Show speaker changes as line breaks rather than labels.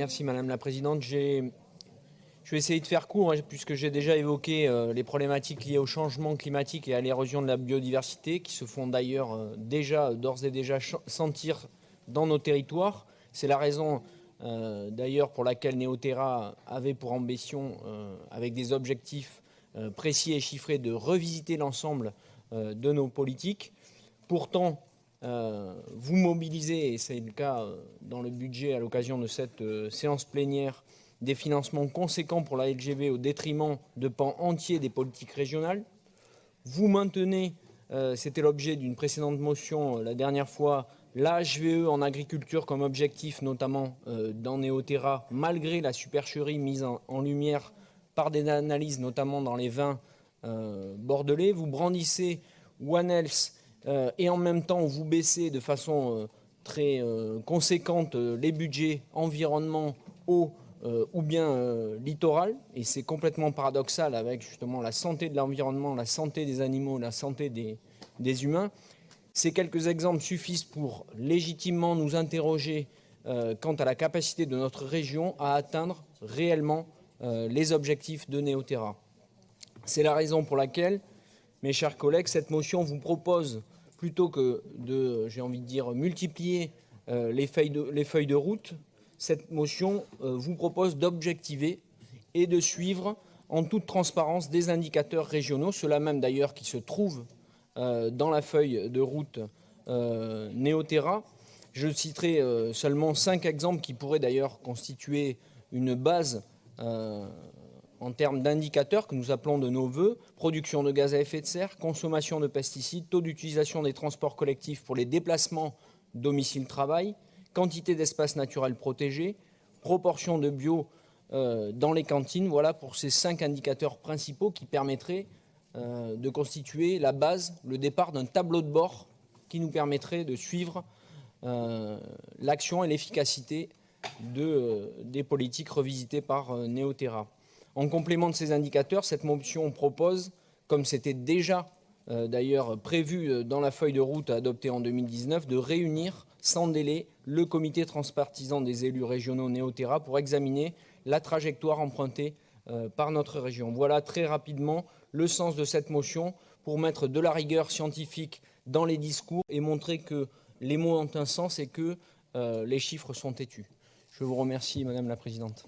Merci Madame la Présidente. Je vais essayer de faire court, puisque j'ai déjà évoqué les problématiques liées au changement climatique et à l'érosion de la biodiversité, qui se font d'ailleurs d'ores et déjà sentir dans nos territoires. C'est la raison d'ailleurs pour laquelle Néoterra avait pour ambition, avec des objectifs précis et chiffrés, de revisiter l'ensemble de nos politiques. Pourtant, vous mobilisez, et c'est le cas dans le budget à l'occasion de cette séance plénière, des financements conséquents pour la LGV au détriment de pans entiers des politiques régionales. Vous maintenez, c'était l'objet d'une précédente motion la dernière fois, la HVE en agriculture comme objectif, notamment dans Néoterra, malgré la supercherie mise en lumière par des analyses, notamment dans les vins bordelais. Vous brandissez One Health et en même temps vous baissez de façon très conséquente les budgets environnement, eau ou bien littoral, et c'est complètement paradoxal avec justement la santé de l'environnement, la santé des animaux, la santé des humains. Ces quelques exemples suffisent pour légitimement nous interroger quant à la capacité de notre région à atteindre réellement les objectifs de Néoterra. C'est la raison pour laquelle, mes chers collègues, cette motion vous propose, plutôt que de, j'ai envie de dire, multiplier les feuilles de route, cette motion vous propose d'objectiver et de suivre en toute transparence des indicateurs régionaux, ceux-là même d'ailleurs qui se trouvent dans la feuille de route Néoterra. Je citerai seulement 5 exemples qui pourraient d'ailleurs constituer une base en termes d'indicateurs que nous appelons de nos voeux: production de gaz à effet de serre, consommation de pesticides, taux d'utilisation des transports collectifs pour les déplacements domicile-travail, quantité d'espaces naturels protégés, proportion de bio dans les cantines. Voilà pour ces 5 indicateurs principaux qui permettraient de constituer la base, le départ d'un tableau de bord qui nous permettrait de suivre l'action et l'efficacité des politiques revisitées par Néoterra. En complément de ces indicateurs, cette motion propose, comme c'était déjà d'ailleurs prévu dans la feuille de route adoptée en 2019, de réunir sans délai le comité transpartisan des élus régionaux Néoterra pour examiner la trajectoire empruntée par notre région. Voilà très rapidement le sens de cette motion, pour mettre de la rigueur scientifique dans les discours et montrer que les mots ont un sens et que les chiffres sont têtus. Je vous remercie, Madame la Présidente.